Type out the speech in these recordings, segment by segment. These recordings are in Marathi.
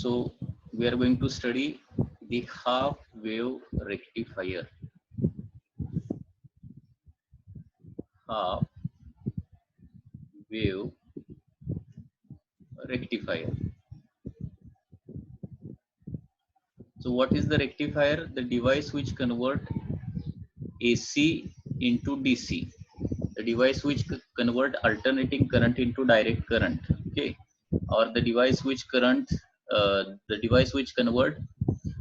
So we are going to study the half wave rectifier. Half wave rectifier. So what is the rectifier? The device which convert AC into DC. The device which convert alternating current into direct current. Okay, or the device which convert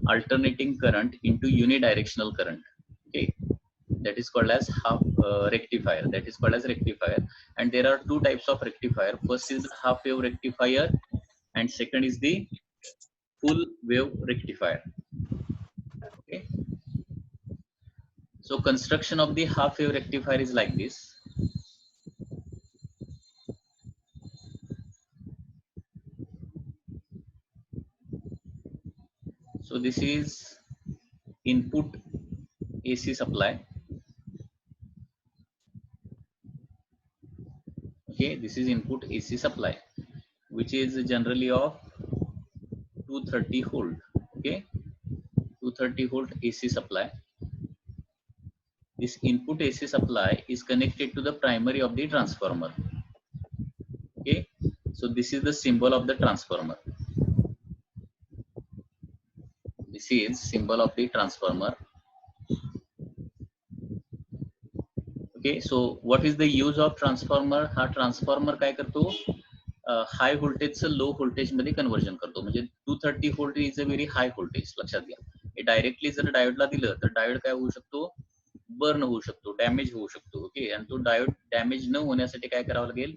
alternating current into unidirectional current. Okay, that is called as rectifier. That is called as rectifier. And there are two types of rectifier. First is the half wave rectifier, and second is the full wave rectifier. Okay, so construction of the half wave rectifier is like this. So this is input AC supply. Okay, this is input AC supply, which is generally of 230 volt. Okay, 230 volt AC supply. This input AC supply is connected to the primary of the transformer. Okay, so this is the symbol of the transformer. This is symbol of the transformer. Okay, so what is the use of transformer? हा ट्रान्सफॉर्मर काय करतो? हाय व्होल्टेजचं लो व्होल्टेज मध्ये कन्वर्जन करतो. म्हणजे 230 volt is a very high voltage. लक्षात घ्या. हे डायरेक्टली जर डायोडला दिलं तर डायोड काय होऊ शकतो? बर्न होऊ शकतो, डॅमेज होऊ शकतो. ओके, आणि तो डायोड डॅमेज न होण्यासाठी काय करावं लागेल?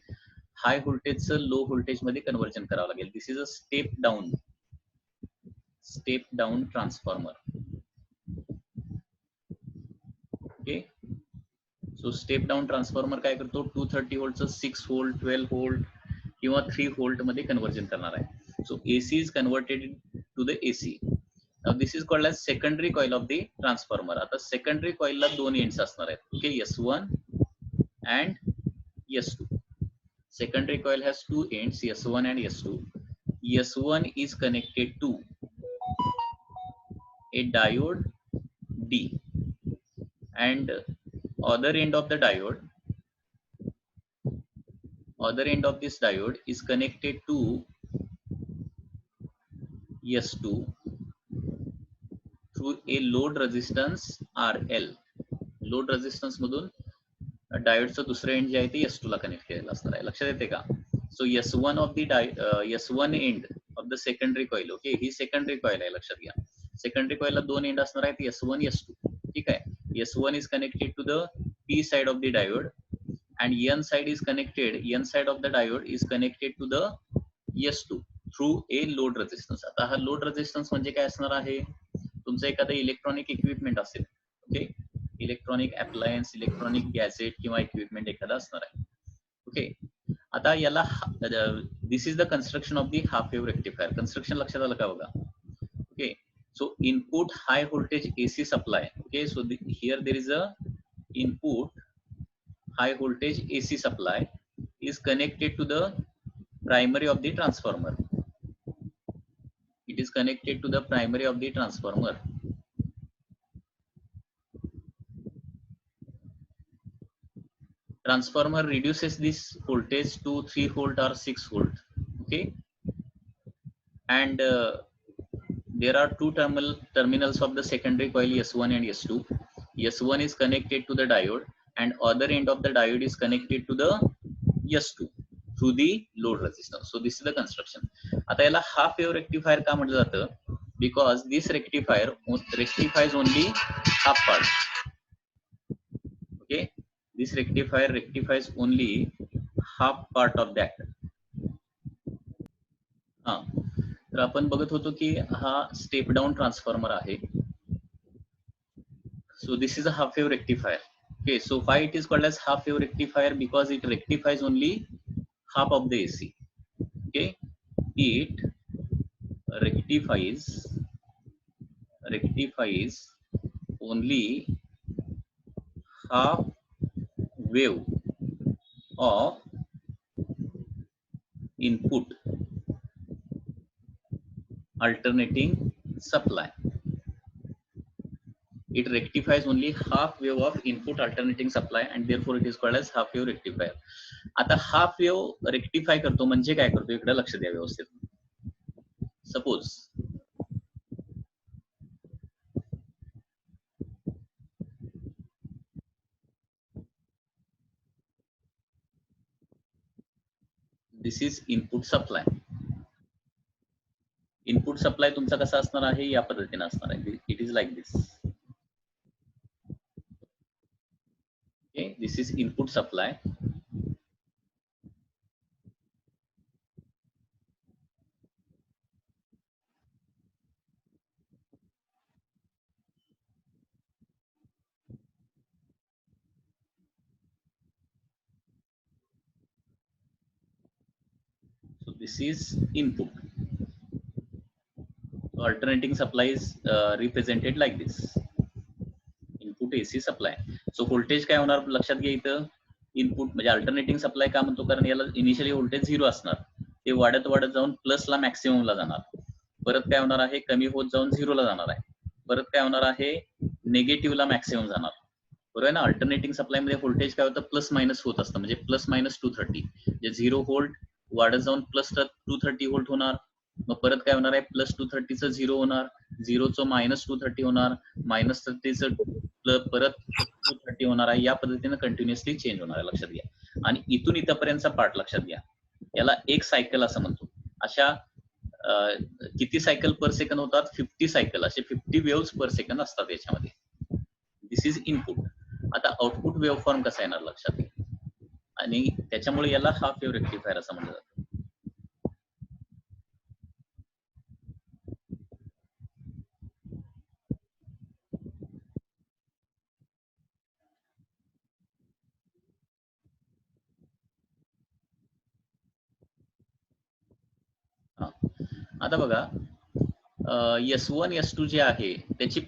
हाय व्होल्टेजचं लो व्होल्टेज मध्ये कन्वर्जन करावं लागेल. This is a step down transformer. Okay, so step down transformer काय करतो? 230 व्होल्टचं 6 व्होल्ट, 12 व्होल्ट किंवा 3 व्होल्ट मध्ये कन्वर्जन करणार आहे. So AC is converted to the AC. Now this is called as secondary coil of the transformer. आता secondary coil ला दोन एंड्स असणार आहेत. Okay, S1 and S2. Secondary coil has two ends, S1 and S2. S1 is connected to a diode D, and other end of this diode is connected to S2 through a load resistance RL. Load resistance मधून डायोडचं दुसरं एंड जे आहे ते S2 ला कनेक्ट केलेलं असणार आहे. लक्षात येते का? So S1 of the S1 end of the secondary coil. Okay, he secondary coil आहे. लक्षात घ्या. सेकंडरी कॉइलला दोन एंड असणार आहेत, S1 S2. ठीक आहे. S1 is connected to the P side of the diode, and N side of the diode is connected to the S2 through a load resistance. आता हा लोड रेजिस्टन्स म्हणजे काय असणार आहे? तुमचं एखादं इलेक्ट्रॉनिक इक्विपमेंट असेल. Okay, electronic appliance, electronic gadget किंवा इक्विपमेंट एखादा असणार आहे. ओके, आता याला this is the construction of the half wave rectifier. Construction लक्षात आलं का बघा? Okay, so input high voltage AC supply. Okay, so here there is a input high voltage AC supply is connected to the primary of the transformer. It is connected to the primary of the transformer. Transformer reduces this voltage to 3 volt or 6 volt. Okay, and there are two terminals of the secondary coil, S1 and S2. S1 is connected to the diode, and other end of the diode is connected to the S2 through the load resistance. So this is the construction. आता याला half wave rectifier का म्हटलं जातं? Because this rectifier rectifies only half part. Okay, this rectifier rectifies only half part of that. तर आपण बघत होतो की हा स्टेप डाउन ट्रान्सफॉर्मर आहे. So this is a half wave rectifier. Okay, so why it is called as half wave rectifier? Because it rectifies only half of the AC. Okay, it rectifies only half wave of input alternating supply. It rectifies only half wave of input alternating supply and therefore it is called as half wave rectifier. आता हाफ वेव रेक्टिफाय करतो म्हणजे काय करतो इकडे लक्ष द्या व्यवस्थित. Suppose this is input supply. Input supply तुमचा कसा असणार आहे या पद्धतीने असणार आहे. It is like this. Okay, this is input supply. So this is input. So alternating supply is represented like this. Input AC supply. So voltage काय होणार लक्षात घ्या इथं. इनपुट म्हणजे अल्टरनेटिंग सप्लाय का म्हणतो कारण याला इनिशियली व्होल्टेज 0 असणार. ते वाढत वाढत जाऊन प्लसला मॅक्सिममला जाणार. परत काय होणार आहे कमी होत जाऊन 0 ला जाणार आहे. परत काय होणार आहे निगेटिव्हला मॅक्सिमम जाणार. बरोबर आहे ना. अल्टरनेटिंग सप्लाय मध्ये व्होल्टेज काय होतं प्लस मायनस होत असतं म्हणजे प्लस मायनस 230 म्हणजे 0 व्होल्ट वाढत जाऊन प्लस 230 व्होल्ट होणार. मग परत काय होणार आहे प्लस 230चं 0 होणार, 0चं मायनस 230 होणार, मायनस 30चं परत 230 होणार आहे. या पद्धतीने कंटिन्युअसली चेंज होणार आहे लक्षात घ्या. आणि इथून इथपर्यंतचा पार्ट लक्षात घ्या. याला एक सायकल असं म्हणतो. अशा किती सायकल पर सेकंद होतात 50 सायकल असे 50 वेव्स पर सेकंद असतात याच्यामध्ये. दिस इज इनपुट. आता आउटपुट वेव्ह फॉर्म कसा येणार लक्षात घ्या. आणि त्याच्यामुळे याला हाफ वेव्ह रेक्टिफायर असं म्हणलं जातं. आता बघा S1 S2 जे आहे त्याची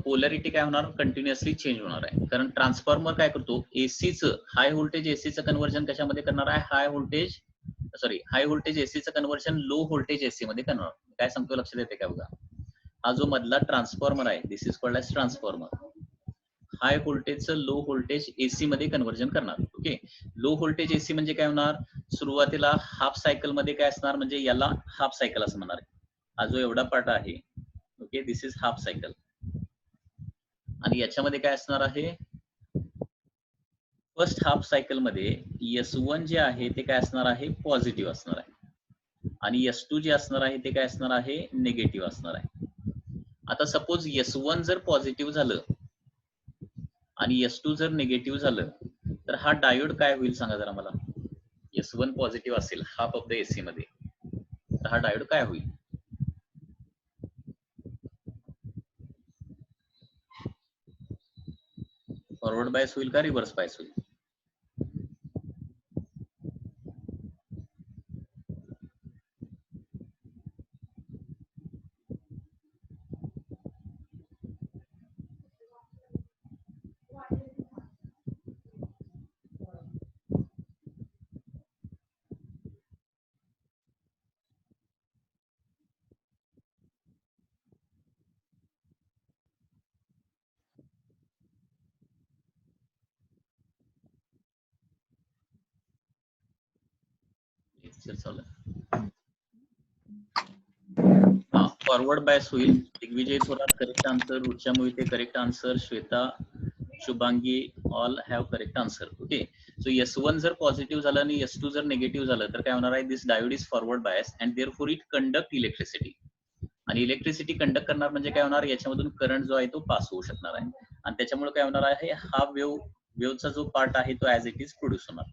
पोलॅरिटी काय होणार कंटिन्युअसली चेंज होणार आहे. कारण ट्रान्सफॉर्मर काय करतो एसीचं हाय व्होल्टेज एसीचं कन्व्हर्जन कशामध्ये करणार आहे हाय व्होल्टेज एसीचं कन्व्हर्जन लो व्होल्टेज एसी मध्ये करणार. काय सांगतो लक्षात येते का बघा. हा जो मधला ट्रान्सफॉर्मर आहे this is called as transformer. High व्होल्टेजचं लो व्होल्टेज एसी मध्ये कन्व्हर्जन करणार. ओके, लो व्होल्टेज एसी म्हणजे काय होणार सुरुवातीला हाफ सायकल मध्ये काय असणार म्हणजे याला हाफ सायकल असं म्हणणार आहे. हा जो एवढा पार्ट आहे okay this is half cycle. आणि याच्यामध्ये काय असणार आहे फर्स्ट हाफ सायकल मध्ये S1 जे आहे ते काय असणार आहे पॉझिटिव्ह असणार आहे आणि S2 जे असणार आहे ते काय असणार आहे निगेटिव्ह असणार आहे. आता सपोज S1 जर पॉझिटिव्ह झालं आणि S2 जर निगेटिव्ह झालं तर हा डायोड काय होईल सांगा जरा मला. S1 पॉझिटिव्ह असेल हाफ ऑफ द एसी मध्ये तर हा डायोड काय होईल. फॉरवर्ड बायस होईल का रिव्हर्स बायस होईल. फॉरवर्ड बायस होईल. Digvijay Thorat correct answer, Rucha Mohite correct answer, Shweta Shubhangi all have correct answer. Okay, so S1 जर पॉझिटिव्ह झालं आणि S2 जर निगेटिव्ह झालं तर काय होणार आहे this diode is forward bias and therefore it conduct electricity. आणि इलेक्ट्रिसिटी कंडक्ट करणार म्हणजे काय होणार याच्यामधून करंट जो आहे तो पास होऊ शकणार आहे आणि त्याच्यामुळे काय होणार आहे हा वेव्हचा जो पार्ट आहे तो ऍज इट इज प्रोड्यूस होणार.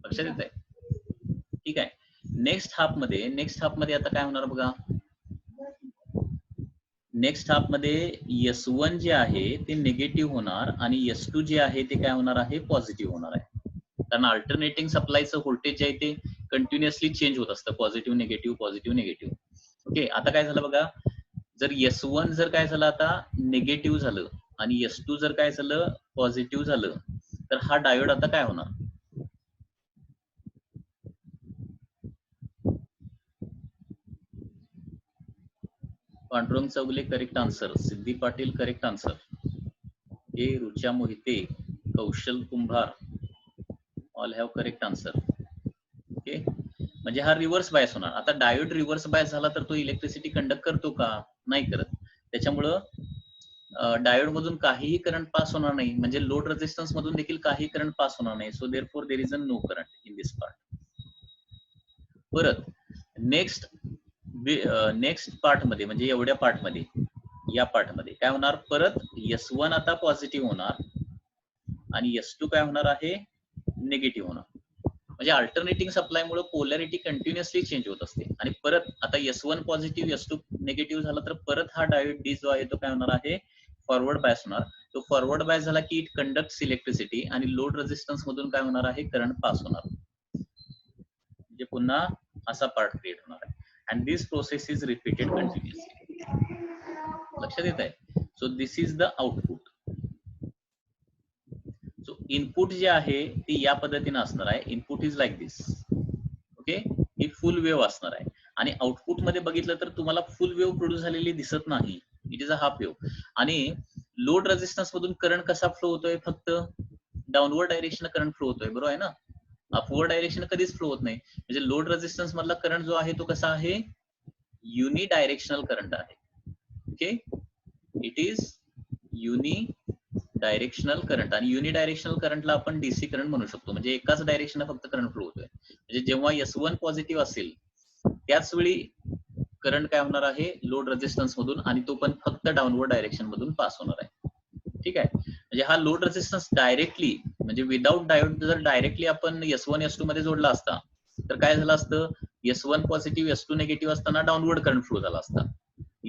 लक्षात येत आहे. ठीक आहे. नेक्स्ट हाफ मध्ये आता काय होणार बघा. नेक्स्ट हाफ मध्ये S1 जे आहे ते निगेटिव्ह होणार आणि S2 जे आहे ते काय होणार आहे पॉझिटिव्ह होणार आहे. कारण अल्टरनेटिंग सप्लायचं व्होल्टेज जे आहे ते कंटिन्युअसली चेंज होत असतं पॉझिटिव्ह निगेटिव्ह. ओके, आता काय झालं बघा जर S1 जर काय झालं आता निगेटिव्ह झालं आणि S2 जर काय झालं पॉझिटिव्ह झालं तर हा डायोड आता काय होणार Pandurang Chougule correct answer, Siddhi Patil correct answer, हे Rucha Mohite, Kaushal Kumbhar all have correct answer. Okay, म्हणजे हा रिव्हर्स बायस होणार. आता डायोड रिव्हर्स बायस झाला तर तो इलेक्ट्रिसिटी कंडक्ट करतो का? नाही करत. त्याच्यामुळं डायोड मधून काहीही करंट पास होणार नाही, म्हणजे लोड रेझिस्टन्स मधून देखील काही करंट पास होणार नाही. So therefore there is a no current in this part. परत नेक्स्ट पार्ट मध्ये, म्हणजे एवढ्या पार्ट मध्ये, या पार्ट मध्ये काय होणार, परत S1 आता पॉझिटिव्ह होणार आणि S2 काय होणार आहे, निगेटिव्ह होणार. म्हणजे अल्टरनेटिंग सप्लायमुळे पोलॅरिटी कंटिन्युअसली चेंज होत असते. आणि परत आता S1 पॉझिटिव्ह S2 निगेटिव्ह झाला तर परत हा डायोड डी जो आहे तो काय होणार आहे, फॉरवर्ड बायस होणार. तो फॉरवर्ड बायस झाला की इट कंडक्ट्स इलेक्ट्रिसिटी आणि लोड रेझिस्टन्स मधून काय होणार आहे, करंट पास होणार. म्हणजे पुन्हा असा पार्ट क्रिएट होणार आहे. And this process is repeated continuously. लक्षात येत आहे? So this is the output. So input जे आहे ते या पद्धतीने असणार आहे. Input is like this. Okay, he full wave असणार आहे. आणि आउटपुट मध्ये बघितलं तर तुम्हाला फुल वेव्ह प्रोड्यूस झालेली दिसत नाही, it is a half wave. आणि लोड रेझिस्टन्स मधून करंट कसा फ्लो होतोय, फक्त डाऊनवर्ड डायरेक्शन करंट फ्लो होतोय, बरोबर आहे ना? अपवर्ड डायरेक्शन कधीच फ्लो होत नाही. म्हणजे लोड रेझिस्टन्स मधला करंट जो आहे तो कसा आहे, युनि डायरेक्शनल करंट आहे. Okay, it is unidirectional current. आणि युनि डायरेक्शनल करंटला आपण डीसी करंट म्हणू शकतो, म्हणजे एकाच डायरेक्शन फक्त करंट फ्लो होतोय. म्हणजे जेव्हा S1 पॉझिटिव्ह असेल त्याच वेळी करंट काय होणार आहे, लोड रेझिस्टन्स मधून, आणि तो पण फक्त डाऊनवर्ड डायरेक्शन मधून पास होणार आहे. ठीक आहे, म्हणजे हा लोड रेझिस्टन्स डायरेक्टली, म्हणजे विदाउट डायोड जर डायरेक्टली आपण S1 S2 मध्ये जोडला असता तर काय झालं असतं, S1 पॉझिटिव्ह S2 निगेटिव्ह असताना डाऊनवर्ड करंट फ्लो झाला असता.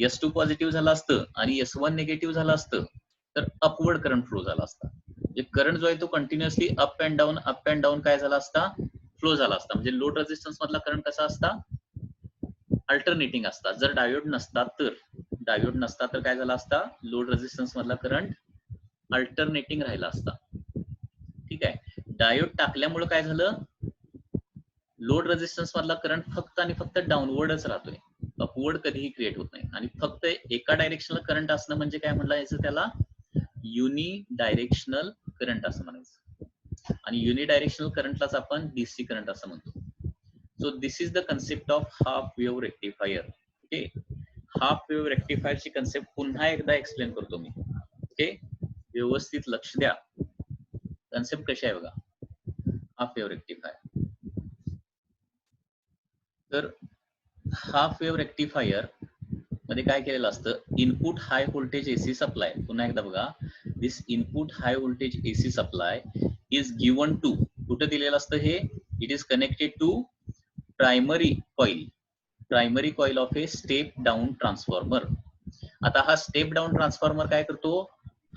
S2 पॉझिटिव्ह झाला असतं आणि S1 निगेटिव्ह झालं असतं तर अपवर्ड करंट फ्लो झाला असता. म्हणजे करंट जो आहे तो कंटिन्युअसली अप अँड डाऊन काय झाला असता, फ्लो झाला असता. म्हणजे लोड रेझिस्टन्स मधला करंट कसा असता, अल्टरनेटिंग असता. जर डायोड नसता तर काय झाला असता, लोड रेझिस्टन्स मधला करंट अल्टरनेटिंग राहिला असता. ठीक आहे, डायोड टाकल्यामुळे काय झालं, लोड रेझिस्टन्स मधला करंट फक्त आणि फक्त डाऊनवर्डच राहतोय, अपवर्ड कधीही क्रिएट होत नाही. आणि फक्त एका डायरेक्शनल करंट असणं म्हणजे काय म्हणलं याचं, त्याला युनि डायरेक्शनल करंट असं म्हणायचं. आणि युनि डायरेक्शनल करंटलाच आपण डीसी करंट असं म्हणतो. So this is the concept of half wave rectifier. Okay, half wave रेक्टिफायरची कन्सेप्ट पुन्हा एकदा एक्सप्लेन करतो मी. ओके, व्यवस्थित लक्ष द्या, कन्सेप्ट कशी आहे बघा. हाफ वेव्ह रेक्टिफायर, तर हाफ वेव्ह रेक्टिफायर मध्ये काय केलेलं असतं, input high voltage AC supply. पुन्हा एकदा बघा, this input high voltage AC supply is given to, कुठं दिलेलं असतं हे, it is connected to primary coil of a step down transformer. आता हा स्टेप डाऊन ट्रान्सफॉर्मर काय करतो,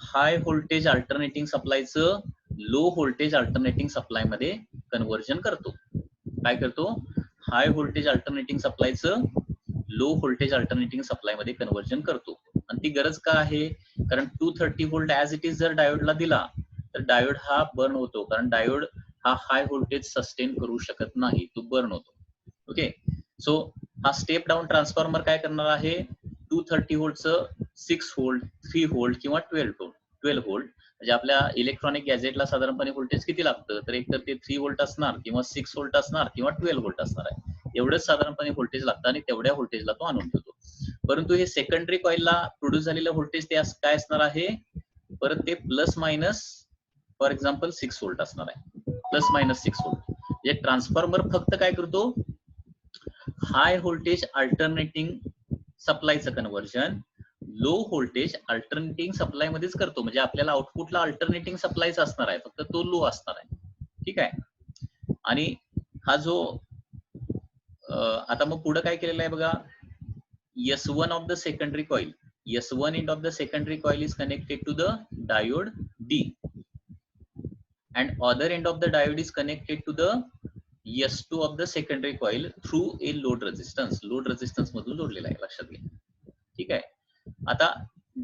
हाय व्होल्टेज अल्टरनेटिंग सप्लायचं लो व्होल्टेज अल्टरनेटिंग सप्लाय मध्ये कन्व्हर्जन करतो. काय करतो, हाय व्होल्टेज अल्टरनेटिंग सप्लायचं लो व्होल्टेज अल्टरनेटिंग सप्लाय मध्ये कन्व्हर्जन करतो. आणि ती गरज का आहे, कारण 230 व्होल्ट ऍज इट इज जर डायोडला दिला तर डायोड हा बर्न होतो, कारण डायोड हा हाय व्होल्टेज सस्टेन करू शकत नाही, तो बर्न होतो. ओके, सो हा स्टेप डाऊन ट्रान्सफॉर्मर काय करणार आहे, 230 व्होल्टचं 6 व्होल्ट, 3 व्होल्ट किंवा 12 व्होल्ट. म्हणजे आपल्या इलेक्ट्रॉनिक गॅजेटला साधारणपणे व्होल्टेज किती लागतं, तर एक तर ते 3 व्होल्ट असणार किंवा 6 व्होल्ट असणार किंवा 12 व्होल्ट असणार आहे. एवढंच साधारणपणे व्होल्टेज लागतं आणि तेवढ्या व्होल्टेजला तो आणून ठेवतो. परंतु हे सेकंडरी कॉइलला प्रोड्यूस झालेलं व्होल्टेज ते काय असणार आहे, परत ते plus minus for example 6 volt असणार आहे, प्लस मायनस 6 व्होल्ट. म्हणजे ट्रान्सफॉर्मर फक्त काय करतो, हाय व्होल्टेज अल्टरनेटिंग सप्लायचं conversion low voltage alternating supply मध्येच करतो. म्हणजे आपल्याला आउटपुटला अल्टरनेटिंग सप्लायच असणार आहे, फक्त तो लो असणार आहे. ठीक आहे, आणि हा जो आता मग पुढे काय केलेलं आहे बघा, S1 of the secondary coil, S1 end of the secondary coil is connected to the diode D and other end of the diode is connected to the S2 of the secondary coil through a load resistance. Load resistance मधून जोडलेला आहे, लक्षात घ्या. ठीक आहे, आता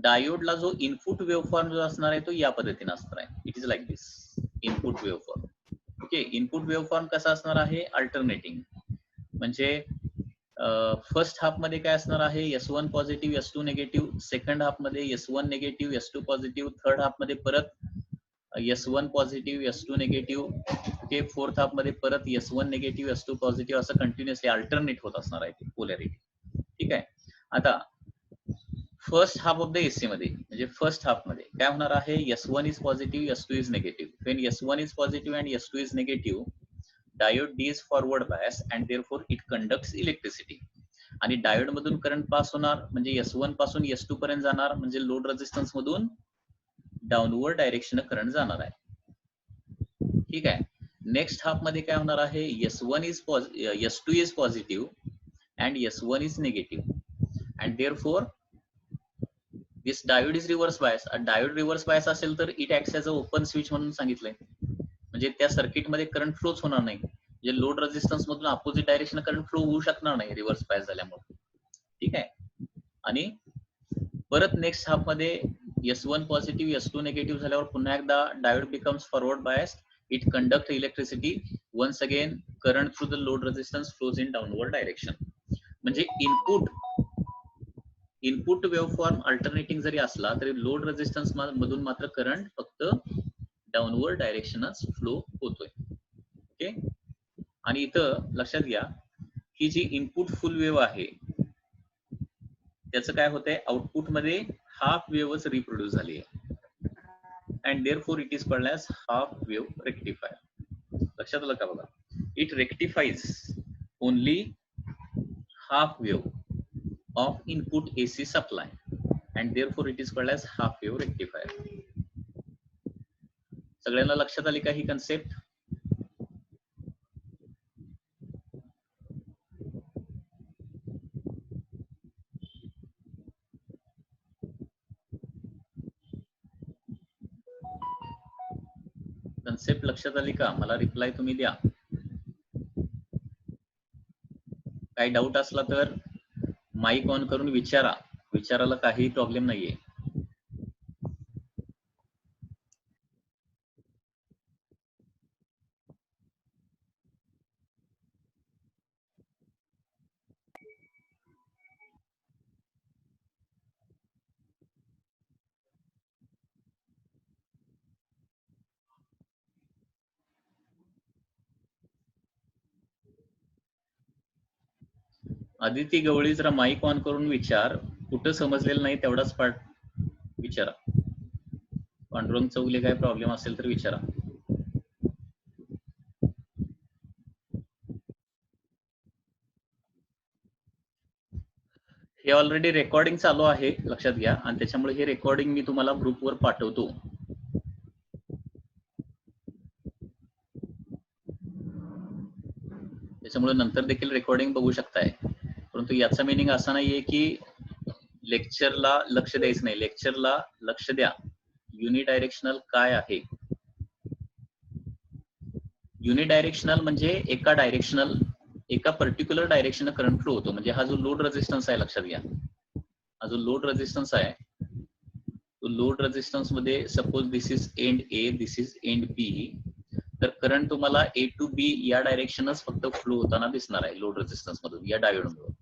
डायोडला जो इनपुट वेव्हफॉर्म जो असणार आहे तो या पद्धतीने असणार आहे, it is like this input waveform. Okay, input waveform कसा असणार आहे, अल्टरनेटिंग. म्हणजे फर्स्ट हाफ मध्ये काय असणार आहे, S1 positive S2 negative, second half मध्ये S1 negative S2 positive, third half मध्ये परत S1 positive S2 negative, okay, fourth half मध्ये परत S1 निगेटिव्ह S2 पॉझिटिव्ह, असं कंटिन्युअसली अल्टरनेट होत असणार आहे पोलॅरिटी. ठीक आहे. आता first half of the AC मध्ये म्हणजे फर्स्ट हाफ मध्ये काय होणार आहे, S1 is positive S2 is negative. When S1 is positive and S2 is negative, diode D is forward bias and therefore it conducts electricity. आणि डायोड मधून करंट पास होणार म्हणजे S1 पासून S2 पर्यंत जाणार, म्हणजे लोड रेझिस्टन्स मधून डाऊनवर्ड डायरेक्शन करंट जाणार आहे. ठीक आहे. नेक्स्ट हाफ मध्ये काय होणार आहे, S2 is positive and S1 is negative and therefore this diode is reverse bias. Diode reverse bias असेल तर it acts as a open switch म्हणून सांगितलंय, म्हणजे त्या सर्किटमध्ये करंट फ्लोच होणार नाही, म्हणजे लोड रेझिस्टन्स मधून अपोजिट डायरेक्शन करंट फ्लो होऊ शकणार नाही रिव्हर्स बायस झाल्यामुळे. ठीक आहे. आणि परत नेक्स्ट हाफ मध्ये S1 पॉझिटिव्ह S2 निगेटिव्ह झाल्यावर पुन्हा एकदा diode becomes forward bias. It conduct electricity. Once again current through the load resistance flows in downward direction. म्हणजे इनपुट वेव्हफॉर्म अल्टरनेटिंग जरी असला तरी लोड रेझिस्टन्स मधून मात्र करंट फक्त डाऊनवर्ड डायरेक्शनच फ्लो होतोय. ओके. आणि इथं लक्षात घ्या की जी इनपुट फुल वेव्ह आहे त्याचं काय होतंय, आउटपुट मध्ये हाफ वेव्हच रिप्रोड्यूस झाली आहे and therefore it is called as half wave rectifier. लक्षात आलं का बघा, it rectifies only half wave of input AC supply and therefore it is called as half wave rectifier. सगळ्यांना लक्षात आली का ही कन्सेप्ट? कन्सेप्ट लक्षात आली का? मला रिप्लाय तुम्ही द्या. काही डाऊट असला तर माईक ऑन करून विचारा, विचारायला काही प्रॉब्लेम नाहीये. आदिती गवळी जरा माईक ऑन करून विचार, कुठं समजलेलं नाही तेवढाच पार्ट विचारा. पांडुरंग चौगले काय प्रॉब्लेम असेल तर विचारा. हे ऑलरेडी रेकॉर्डिंग चालू आहे लक्षात घ्या, आणि त्याच्यामुळे हे रेकॉर्डिंग मी तुम्हाला ग्रुपवर पाठवतो. त्याच्यामुळे नंतर देखील रेकॉर्डिंग बघू शकताय. परंतु याचा मिनिंग असा नाहीये की लेक्चरला लक्ष द्यायचं नाही. लेक्चरला लक्ष द्या. युनिडायरेक्शनल काय आहे? युनिडायरेक्शनल म्हणजे एका पर्टिक्युलर डायरेक्शन करंट फ्लो होतो. म्हणजे हा जो लोड रेझिस्टन्स आहे लक्षात घ्या, हा जो लोड रेझिस्टन्स आहे तो लोड रेझिस्टन्स मध्ये suppose this is end A, this is end B, तर करंट तुम्हाला A to B या डायरेक्शनच फक्त फ्लो होताना दिसणार आहे लोड रेझिस्टन्स मधून या डायोडमुळे.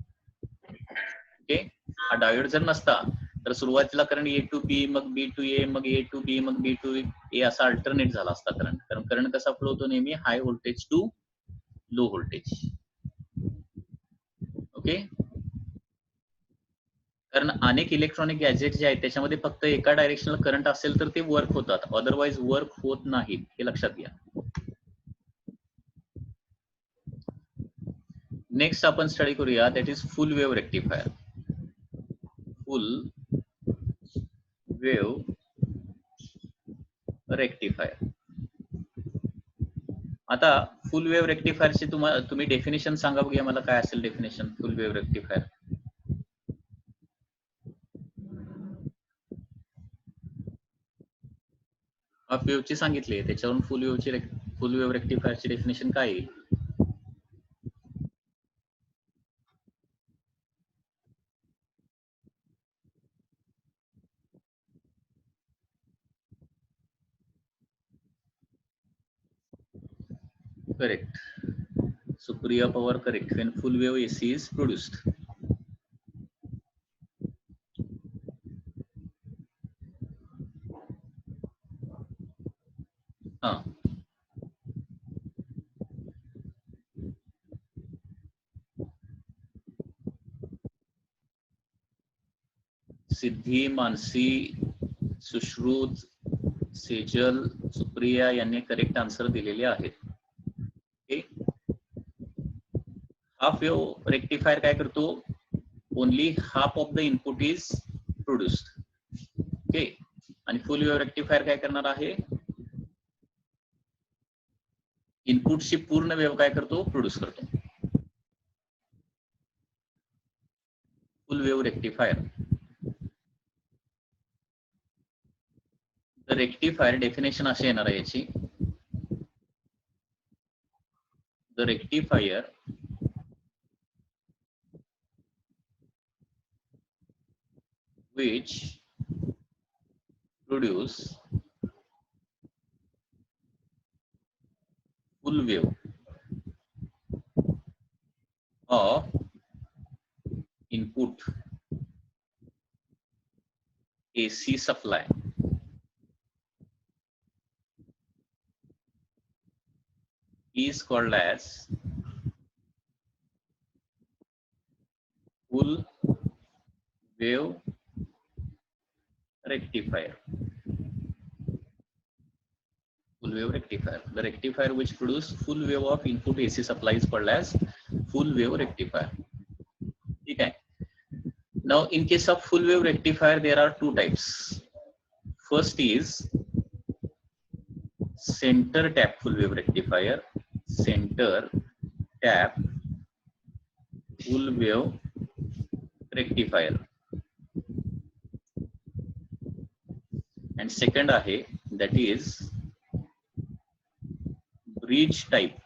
ओके. हा डायोड जर नसता तर सुरुवातीला करंट A to B, मग B to A, मग A to B, मग B to A असा अल्टरनेट झाला असता करंट. कारण करंट कसा फ्लो होतो नेहमी high voltage to low voltage. Okay. कारण अनेक इलेक्ट्रॉनिक गॅजेट जे आहेत त्याच्यामध्ये फक्त एका डायरेक्शनल करंट असेल तर ते वर्क होतात, अदरवाइज वर्क होत नाहीत, हे लक्षात घ्या. नेक्स्ट आपण स्टडी करूया, that is full wave rectifier. Full wave rectifier. आता फुल वेव्ह रेक्टिफायरची तुम्ही डेफिनेशन सांगा बघूया मला, काय असेल definition full wave rectifier? Half वेव्हची सांगितली, त्याच्यावरून फुल वेव्ह रेक्टिफायरची डेफिनेशन काय येईल? Correct. superior power correct when full wave AC is produced. Siddhi, Mansi, Sushrut, Sejal, Supriya यांनी करेक्ट आन्सर दिलेले आहेत. ओके, हाफ वेव्ह रेक्टिफायर काय करतो? Only half of the input is produced. Okay, आणि फुल वेव्ह रेक्टिफायर काय करणार आहे? इनपुटची पूर्ण वेव्ह काय करतो? प्रोड्यूस करतो. फुल wave rectifier. The rectifier definition असे येणार आहे याची. The rectifier which produce full wave of input AC supply is called as full wave rectifier. Full wave rectifier. The rectifier which produce full wave of input AC supply is called as full wave rectifier. Okay. Now, in case of full wave rectifier, there are two types. First is center tap full wave rectifier. Center tap full wave rectifier. And second आहे, that is bridge type.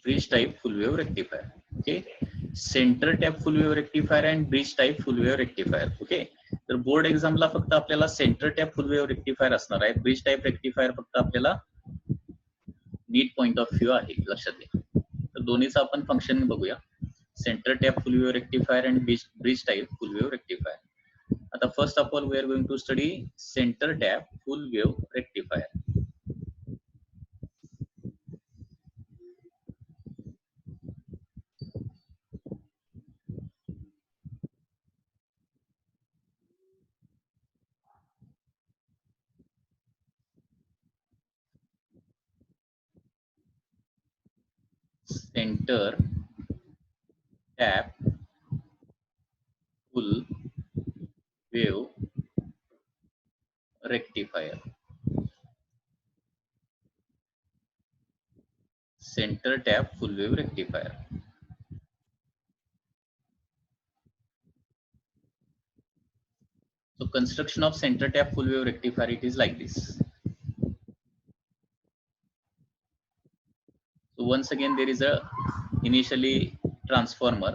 Bridge type full wave rectifier. Okay, center tap full wave rectifier and bridge type full wave rectifier. Okay, तर बोर्ड एक्झामला फक्त आपल्याला centre tap full wave rectifier असणार आहे. ब्रिज टाइप रेक्टिफायर फक्त आपल्याला नीट पॉइंट ऑफ व्ह्यू आहे, लक्षात घ्या. तर दोन्हीचं आपण फंक्शन बघूया. Centre tap full wave rectifier and bridge type full wave rectifier. आता first of all we are going to study centre tap full wave rectifier. Center tap full wave rectifier. Center tap full wave rectifier. So construction of center tap full wave rectifier, it is like this. So once again there is a initially transformer.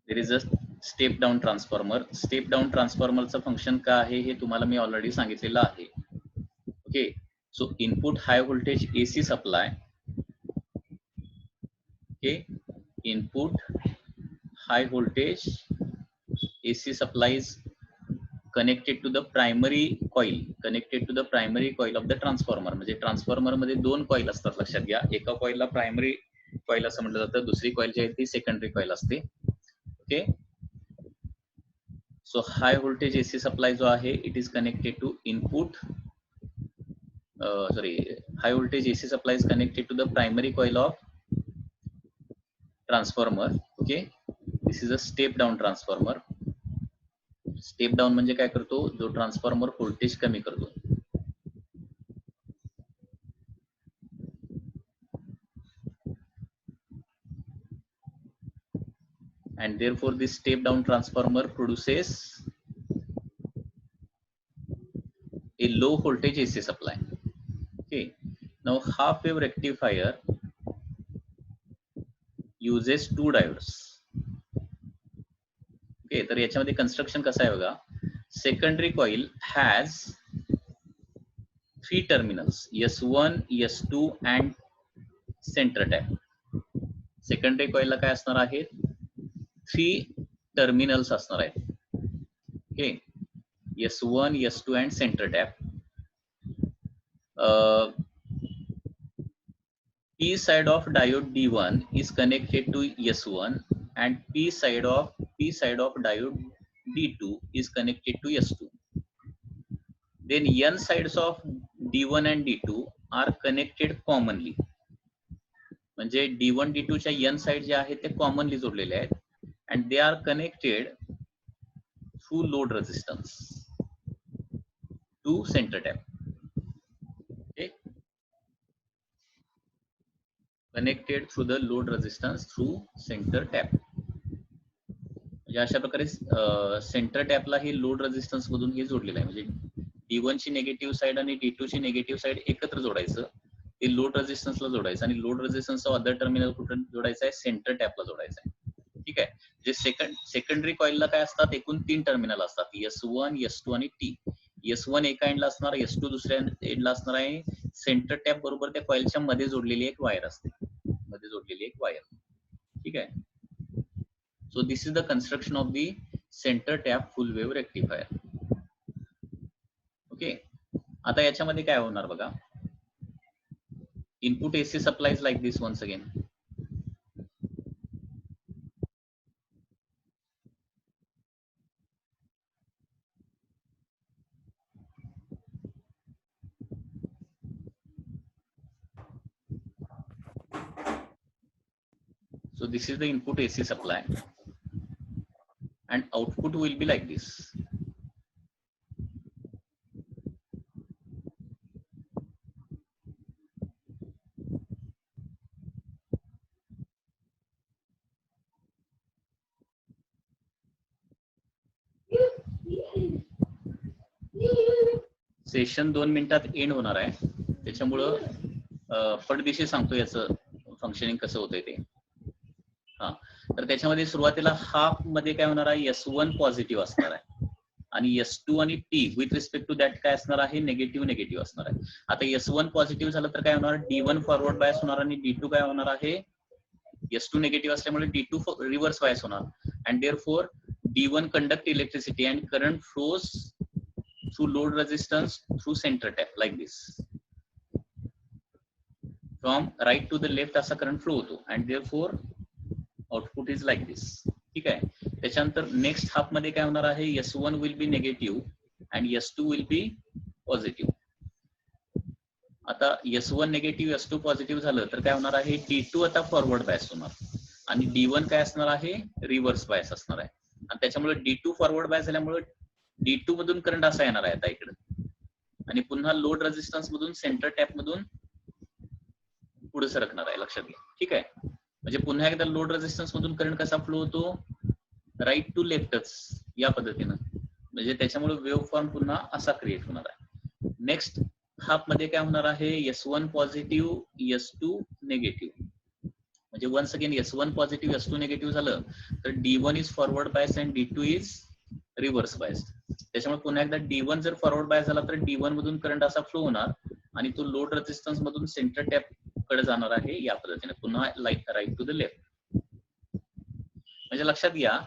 There is a step down transformer. Step down transformer चा फंक्शन काय आहे हे तुम्हाला मी ऑलरेडी सांगितलेलं आहे. Okay, so input high voltage AC supply. Okay, input high voltage AC supply is connected to the primary coil. Connected to the primary coil of the transformer. म्हणजे ट्रान्सफॉर्मर मध्ये दोन कॉइल असतात, लक्षात घ्या. एका कॉइलला प्रायमरी कॉइल असं म्हटलं जातं, दुसरी कॉइल जी आहे ती सेकंडरी कॉइल असते. Okay, so high voltage AC supply जो आहे it is connected to input high voltage AC supply is connected to the primary coil of transformer. Okay, this is a step down transformer. Step down म्हणजे काय करतो? जो ट्रान्सफॉर्मर व्होल्टेज कमी करतो. And therefore this step down transformer produces a low voltage AC supply. Okay, now half wave rectifier uses two diodes. Okay, तर याच्यामध्ये कन्स्ट्रक्शन कसं आहे बघा. secondary coil has 3 terminals, S1, S2 and center tap. Secondary कॉइलला काय असणार आहे, 3 टर्मिनल्स असणार आहेत. Okay, S1, S2 and center tap. P side of diode D1 is connected to S1 and P side of diode D2 is connected to S2. Then N sides of D1 and D2 are connected commonly. म्हणजे D1 D2 च्या N साइड जे आहेत ते कॉमनली जोडलेले आहेत and they are connected through load resistance to center tap. Okay, connected through the load resistance through center tap. म्हणजे अशा प्रकारे सेंटर टॅपला हे लोड रेझिस्टन्स मधून हे जोडलेलं आहे. म्हणजे D1 ची निगेटिव्ह साइड आणि D2 ची निगेटिव्ह साइड एकत्र जोडायचं, ते लोड रेझिस्टन्सला जोडायचं आणि लोड रेझिस्टन्सचा अदर टर्मिनल कुठून जोडायचा आहे, सेंटर टॅपला जोडायचा आहे. ठीक आहे, जे सेकंडरी कॉइलला काय असतात, एकूण 3 टर्मिनल असतात, S1, S2 आणि T. S1 एका एंडला असणार, S2 दुसऱ्या एंडला असणार आहे. सेंटर टॅप बरोबर त्या कॉइलच्या मध्ये जोडलेली एक वायर असते, मध्ये जोडलेली एक वायर. ठीक आहे. So this is the construction of the center tap full wave rectifier. Okay, आता याच्यामध्ये काय होणार बघा, input AC supplies like this once again. So this is the input AC supply and output will be like this. Session 2 मिनिटात एंड होणार आहे, त्याच्यामुळं पटदिशी सांगतो याचं फंक्शनिंग कसं होतंय ते. हा, तर त्याच्यामध्ये सुरुवातीला हाफ मध्ये काय होणार आहे, S1 पॉझिटिव्ह असणार आहे आणि S2 आणि T with respect to that काय असणार आहे, निगेटिव्ह असणार आहे. आता S1 पॉझिटिव्ह झालं तर काय होणार, D1 फॉरवर्ड बायस होणार आणि D2 काय होणार आहे, S2 निगेटिव्ह असल्यामुळे D2 रिव्हर्स बायस होणार and therefore D1 conduct electricity and current flows through load resistance through center tap like this. From right to the left असा करंट फ्लो होतो and therefore output is like this. ठीक आहे. त्याच्यानंतर नेक्स्ट हाफ मध्ये काय होणार आहे, S1 will be negative and S2 will be positive. आता S1 निगेटिव्ह S2 पॉझिटिव्ह झालं तर काय होणार आहे, D2 आता फॉरवर्ड बायस होणार आणि D1 काय असणार आहे, रिव्हर्स बायस असणार आहे आणि त्याच्यामुळे D2 फॉरवर्ड बायस झाल्यामुळे D2 मधून करंट असा येणार आहे आता इकडे आणि पुन्हा लोड रेझिस्टन्स मधून सेंटर टॅप मधून पुढे सरकणार आहे, लक्षात घ्या. ठीक आहे, म्हणजे पुन्हा एकदा लोड रेझिस्टन्स मधून करंट कसा फ्लो होतो, राईट टू लेफ्टच या पद्धतीनं, म्हणजे त्याच्यामुळे वेव्ह फॉर्म पुन्हा असा क्रिएट होणार आहे. नेक्स्ट हाफ मध्ये काय होणार आहे, S1 पॉझिटिव्ह S2 निगेटिव्ह, म्हणजे once again S1 positive S2 negative झालं तर D1 is forward bias and D2 is reverse bias. त्याच्यामुळे पुन्हा एकदा D1 जर फॉरवर्ड बायस झाला तर D1 मधून करंट असा फ्लो होणार आणि तो लोड रेझिस्टन्स मधून सेंटर टॅप कडे जाणार आहे या पद्धतीने, पुन्हा राईट टू द लेफ्ट. म्हणजे लक्षात घ्या,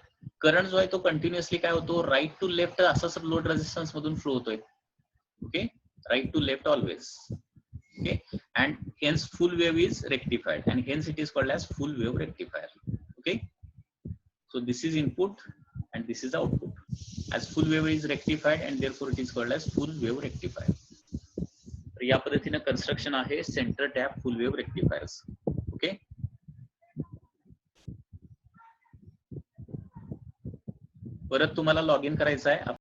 करंट जो आहे तो कंटिन्युअसली काय होतो, राईट टू लेफ्ट असाच लोड रेझिस्टन्स मधून फ्लो होतोय. Okay, right to left always. Okay, and hence full wave is rectified and hence it is called as full wave rectifier. Okay, so this is input and this is output, as full wave is rectified and therefore it is called as full wave rectifier. तर या पद्धतीने कन्स्ट्रक्शन आहे centre tap full wave rectifiers. Okay, परत तुम्हाला लॉग इन करायचं आहे.